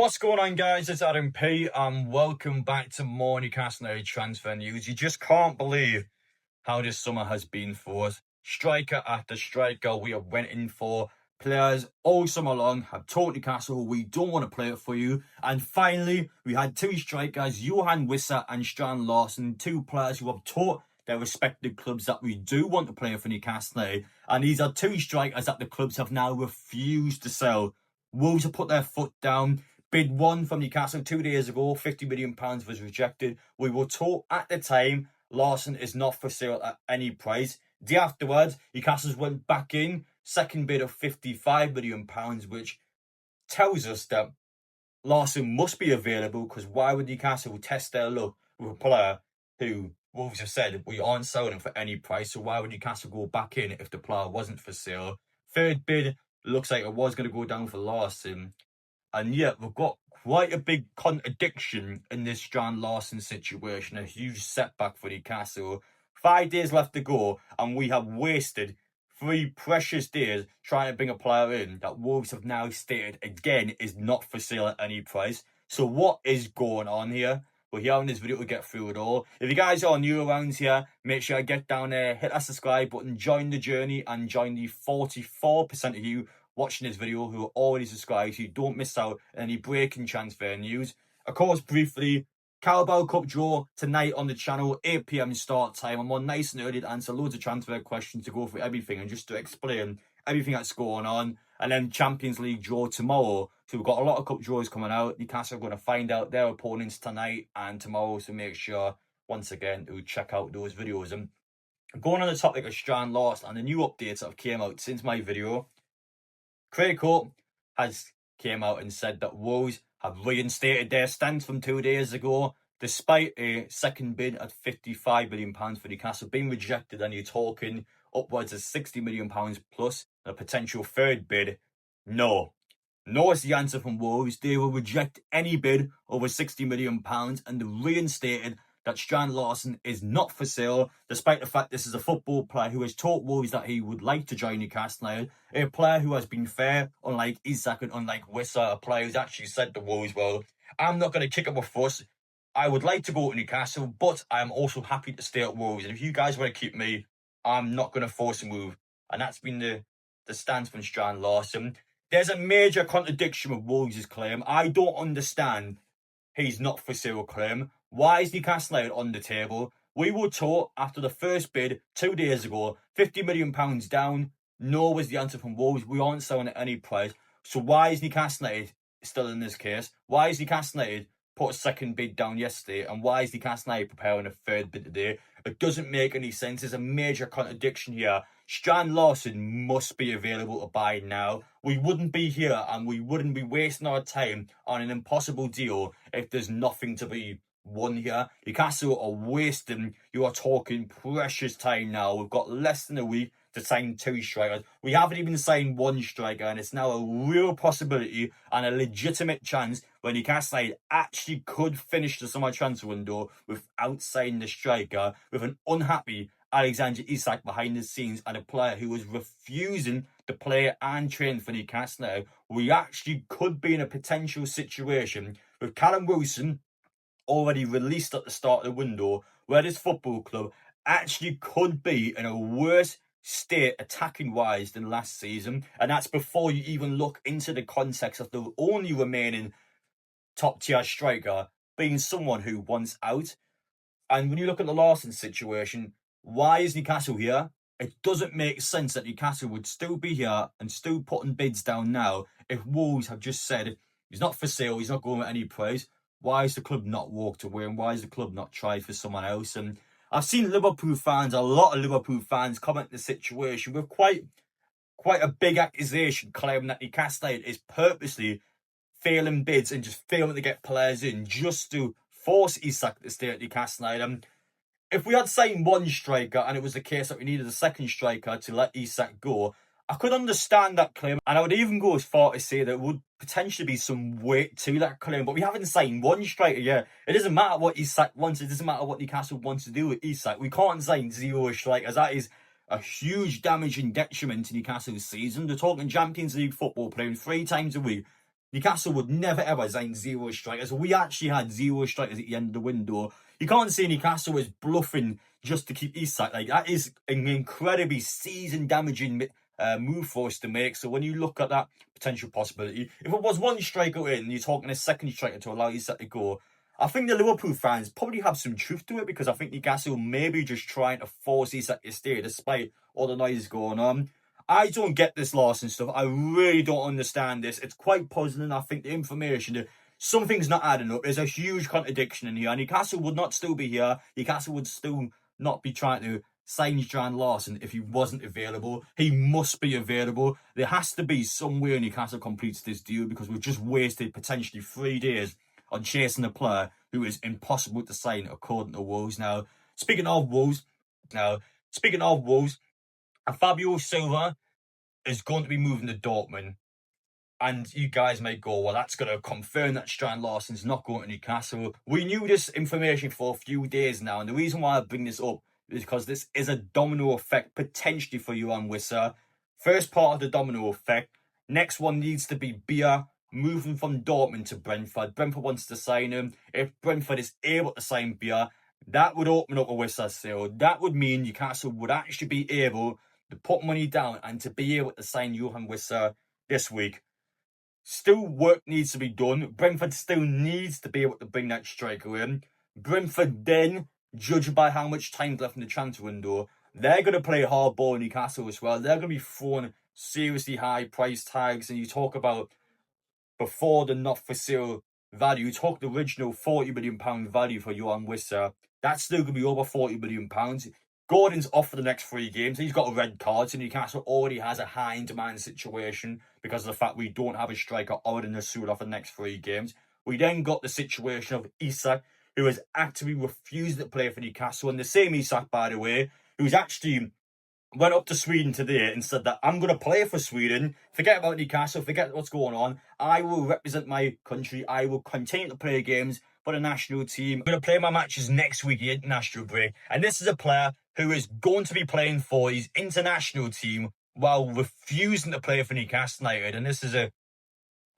What's going on, guys? It's Adam P, and welcome back to more Newcastle transfer news. You just can't believe how this summer has been for us. Striker after striker, we have went in for players all summer long, have told Newcastle we don't want to play it for you. And finally, we had two strikers, Wissa and Strand Larsen, two players who have taught their respective clubs that we do want to play for Newcastle. And these are two strikers that the clubs have now refused to sell. Wolves have put their foot down. Bid one from Newcastle 2 days ago, £50 million was rejected. We were told at the time Larsen is not for sale at any price. Day afterwards, Newcastle went back in, second bid of £55 million, which tells us that Larsen must be available, because why would Newcastle test their luck with a player who Wolves have said we aren't selling for any price? So why would Newcastle go back in if the player wasn't for sale? Third bid looks like it was going to go down for Larsen. And yet, we've got quite a big contradiction in this Strand Larsen situation, a huge setback for Newcastle. 5 days left to go, and we have wasted 3 precious days trying to bring a player in that Wolves have now stated again is not for sale at any price. So what is going on here? We're here in this video to get through it all. If you guys are new around here, make sure you get down there, hit that subscribe button, join the journey, and join the 44% of you watching this video who are already subscribed so you don't miss out on any breaking transfer news. Of course, briefly, Carabao Cup draw tonight on the channel, 8 PM start time. I'm on nice and early to answer loads of transfer questions, to go through everything and just to explain everything that's going on. And then Champions League draw tomorrow. So we've got a lot of cup draws coming out. Newcastle are going to find out their opponents tonight and tomorrow. So make sure, once again, to check out those videos. And going on the topic of Strand Larsen and the new updates that have came out since my video, Craig Court has came out and said that Wolves have reinstated their stance from 2 days ago, despite a second bid at £55 million for Newcastle being rejected, and you're talking upwards of £60 million plus a potential third bid. No is the answer from Wolves. They will reject any bid over £60 million, and they reinstated that Strand Larsen is not for sale, despite the fact this is a football player who has told Wolves that he would like to join Newcastle. A player who has been fair, unlike Isak and unlike Wissa, a player who's actually said to Wolves, well, I'm not going to kick up a fuss. I would like to go to Newcastle, but I'm also happy to stay at Wolves. And if you guys want to keep me, I'm not going to force a move. And that's been the stance from Strand Larsen. There's a major contradiction with Wolves' claim. I don't understand he's not for sale claim. Why is Newcastle on the table? We were taught after the first bid 2 days ago, £50 million down. No was the answer from Wolves. We aren't selling at any price. So why is Newcastle still in this case? Why is Newcastle put a second bid down yesterday? And why is Newcastle preparing a third bid today? It doesn't make any sense. There's a major contradiction here. Strand Larsen must be available to buy now. We wouldn't be here and we wouldn't be wasting our time on an impossible deal if there's nothing to be won here. Newcastle are wasting, you are talking precious time now. We've got less than a week to sign 2 strikers. We haven't even signed 1 striker, and it's now a real possibility and a legitimate chance when Newcastle actually could finish the summer transfer window without signing the striker, with an unhappy Alexander Isak behind the scenes and a player who was refusing to play and train for Newcastle. We actually could be in a potential situation with Callum Wilson already released at the start of the window, where this football club actually could be in a worse state attacking wise than last season. And that's before you even look into the context of the only remaining top tier striker being someone who wants out. And when you look at the Larsen situation, why is Newcastle here? It doesn't make sense that Newcastle would still be here and still putting bids down now if Wolves have just said he's not for sale, he's not going at any price. Why is the club not walked away, and why is the club not tried for someone else? And I've seen Liverpool fans, a lot of Liverpool fans, comment the situation with quite a big accusation, claiming that Newcastle is purposely failing bids and just failing to get players in just to force Isak to stay at Newcastle. If we had signed 1 striker and it was the case that we needed a second striker to let Isak go, I could understand that claim, and I would even go as far to say that it would potentially be some weight to that claim. But we haven't signed 1 striker yet. It doesn't matter what Isak wants. It doesn't matter what Newcastle wants to do with Isak. We can't sign 0 strikers. That is a huge damage and detriment to Newcastle's season. They're talking Champions League football, playing 3 times a week. Newcastle would never ever sign 0 strikers. We actually had 0 strikers at the end of the window. You can't say Newcastle is bluffing just to keep Isak. Like, that is an incredibly season-damaging move for us to make. So when you look at that potential possibility, if it was one striker in, you're talking a second striker to allow Isak to go, I think the Liverpool fans probably have some truth to it, because I think Newcastle may be just trying to force Isak to stay despite all the noise going on. I don't get this Larsen stuff. I really don't understand this. It's quite puzzling. I think the information, something's not adding up. There's a huge contradiction in here. Newcastle would not still be here. Newcastle would still not be trying to sign Strand Larsen if he wasn't available. He must be available. There has to be some way Newcastle completes this deal, because we've just wasted potentially 3 days on chasing a player who is impossible to sign according to Wolves. Speaking of Wolves, Fabio Silva is going to be moving to Dortmund. And you guys may go, well, that's going to confirm that Strand Larsen's not going to Newcastle. We knew this information for a few days now. And the reason why I bring this up is because this is a domino effect potentially for you and Wissa. First part of the domino effect. Next one needs to be Beer moving from Dortmund to Brentford. Brentford wants to sign him. If Brentford is able to sign Beer, that would open up a Wissa sale. That would mean Newcastle would actually be able to put money down and to be able to sign Johan Wissa this week. Still work needs to be done. Brentford still needs to be able to bring that striker in. Brentford then, judging by how much time's left in the transfer window, they're going to play hardball in Newcastle as well. They're going to be throwing seriously high price tags. And you talk about before the not for sale value, you talk the original £40 million value for Johan Wissa. That's still going to be over £40 million. Gordon's off for the next 3 games. He's got a red card, so Newcastle already has a high in demand situation because of the fact we don't have a striker other than Nasuda for the next 3 games. We then got the situation of Isak, who has actively refused to play for Newcastle. And the same Isak, by the way, who's actually went up to Sweden today and said that I'm going to play for Sweden. Forget about Newcastle. Forget what's going on. I will represent my country. I will continue to play games for the national team. I'm going to play my matches next week, the international break. And this is a player who is going to be playing for his international team while refusing to play for Newcastle United. And this is an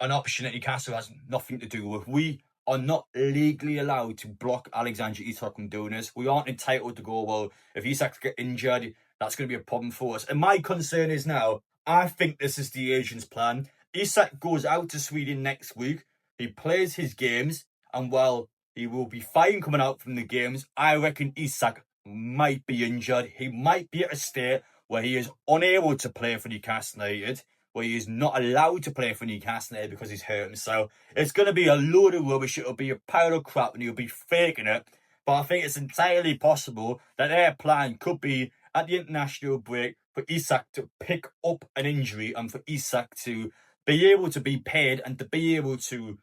option that Newcastle has nothing to do with. We are not legally allowed to block Alexander Isak from doing this. We aren't entitled to go, well, if Isak gets injured, that's going to be a problem for us. And my concern is now, I think this is the agent's plan. Isak goes out to Sweden next week. He plays his games. And while he will be fine coming out from the games, I reckon Isak might be injured. He might be at a state where he is unable to play for Newcastle United, where he is not allowed to play for Newcastle United because he's hurt himself. It's going to be a load of rubbish. It'll be a pile of crap and he'll be faking it. But I think it's entirely possible that their plan could be at the international break for Isak to pick up an injury and for Isak to be able to be paid and to be able to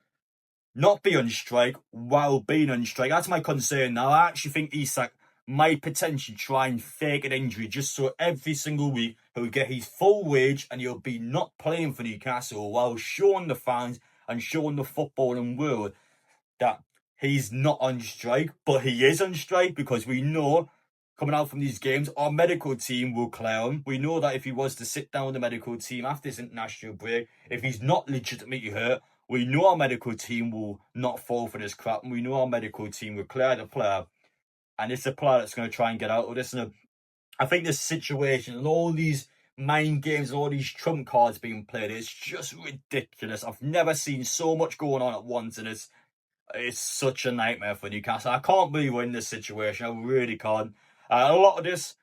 not be on strike while being on strike. That's my concern now. I actually think Isak might potentially try and fake an injury just so every single week he'll get his full wage and he'll be not playing for Newcastle while showing the fans and showing the footballing world that he's not on strike, but he is on strike, because we know coming out from these games, our medical team will clear him. We know that if he was to sit down with the medical team after this international break, if he's not legitimately hurt, we know our medical team will not fall for this crap, and we know our medical team will clear the player. And it's a player that's going to try and get out of this. And I think this situation and all these mind games and all these trump cards being played, it's just ridiculous. I've never seen so much going on at once, and it's such a nightmare for Newcastle. I can't believe we're in this situation. I really can't. A lot of this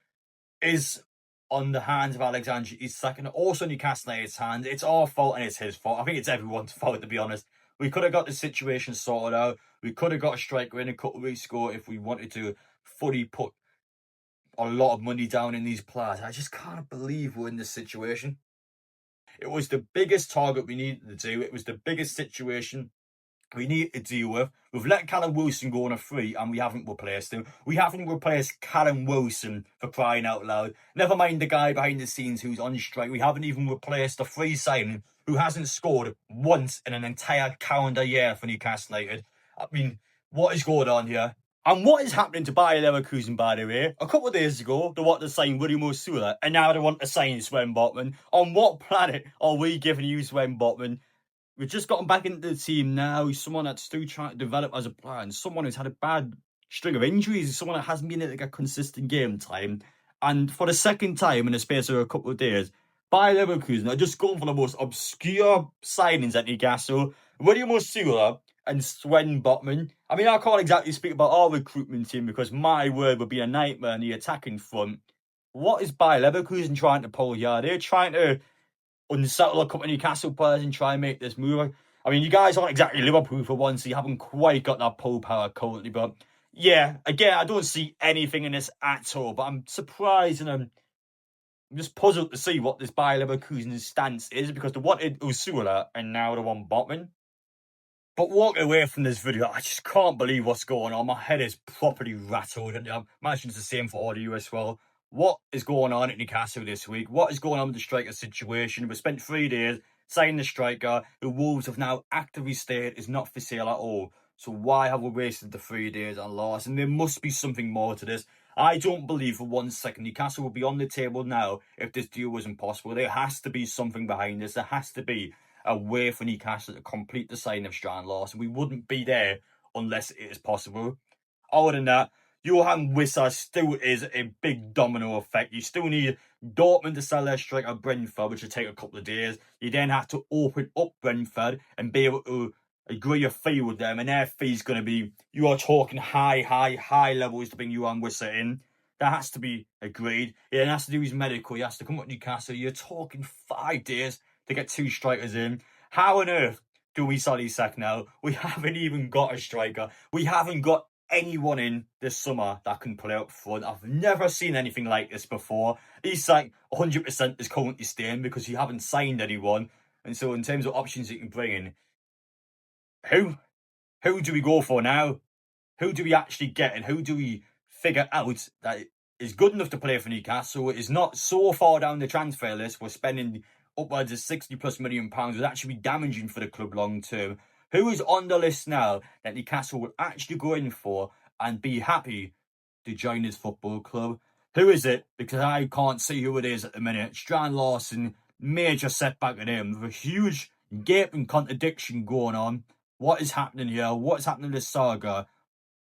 is on the hands of Alexander Isak and also Newcastle United's hands. It's our fault and it's his fault. I think it's everyone's fault, to be honest. We could have got the situation sorted out. We could have got a striker in a couple of weeks ago if we wanted to fully put a lot of money down in these players. I just can't believe we're in this situation. It was the biggest target we needed to do. It was the biggest situation we need to deal with. We've let Callum Wilson go on a free and we haven't replaced him. We haven't replaced Callum Wilson, for crying out loud. Never mind the guy behind the scenes who's on strike. We haven't even replaced the free signing who hasn't scored once in an entire calendar year for Newcastle United. I mean, what is going on here? And what is happening to Bayer Leverkusen, by the way? A couple of days ago, they wanted to sign William Osula, and now they want to sign Sven Botman. On what planet are we giving you Sven Botman? we've just gotten back into the team now. He's someone that's still trying to develop as a player, and someone who's had a bad string of injuries. Someone that hasn't been in like a consistent game time. And for the second time in the space of a couple of days, by Leverkusen are just going for the most obscure signings at Newcastle. William Osula and Sven Botman. I mean, I can't exactly speak about our recruitment team because my word would be a nightmare in the attacking front. What is Bayer Leverkusen trying to pull here? They're trying to unsettle a couple of Newcastle players and try and make this move. I mean, you guys aren't exactly Liverpool for once, so you haven't quite got that pull power currently. But yeah, again, I don't see anything in this at all. But I'm surprised and I'm just puzzled to see what this Bayer Leverkusen's stance is because they wanted Usula and now they want Botman. But walking away from this video, I just can't believe what's going on. My head is properly rattled. And I imagine it's the same for all of you as well. What is going on at Newcastle this week? What is going on with the striker situation? We spent 3 days signing the striker, who Wolves have now actively stated is not for sale at all. So why have we wasted the 3 days on Larsen? There must be something more to this. I don't believe for 1 second Newcastle will be on the table now if this deal was impossible. There has to be something behind this. There has to be a way for Newcastle to complete the signing of Strand Larsen. We wouldn't be there unless it is possible. Other than that, Johan Wissa still is a big domino effect. You still need Dortmund to sell their striker Brentford, which will take a couple of days. You then have to open up Brentford and be able to agree a fee with them. And their fee is going to be, you are talking high levels to bring Johan Wissa in. That has to be agreed. He then has to do his medical. He has to come up to Newcastle. You're talking 5 days to get 2 strikers in. How on earth do we sell Isak now? We haven't even got a striker. We haven't got anyone in this summer that can play up front. I've never seen anything like this before. Isak 100% is currently staying because you haven't signed anyone. And so in terms of options you can bring in, who do we go for now? Who do we actually get and who do we figure out that is good enough to play for Newcastle, is not so far down the transfer list, we're spending upwards of £60+ million, would actually be damaging for the club long term? Who is on the list now that Newcastle will actually go in for and be happy to join this football club? Who is it? Because I can't see who it is at the minute. Strand Larsen, major setback at him, with a huge gap and contradiction going on. What is happening here? What is happening in this saga?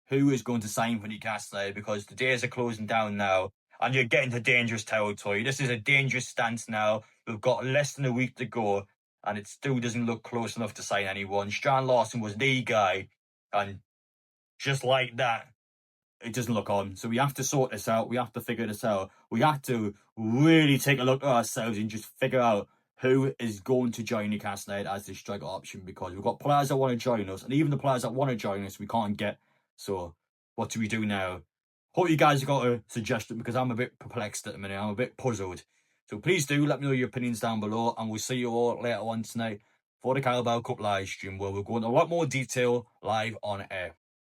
Who is going to sign for Newcastle? Because the days are closing down now and you're getting to dangerous territory. This is a dangerous stance now. We've got less than a week to go and it still doesn't look close enough to sign anyone. Strand Larsen was the guy, and just like that, it doesn't look on. So we have to sort this out. We have to figure this out. We have to really take a look at ourselves and just figure out who is going to join Newcastle as the striker option, because we've got players that want to join us, and even the players that want to join us we can't get. So what do we do now? Hope you guys have got a suggestion, because I'm a bit perplexed at the minute. I'm a bit puzzled. So please do let me know your opinions down below, and we'll see you all later on tonight for the Carabao Cup live stream, where we'll go into a lot more detail live on air.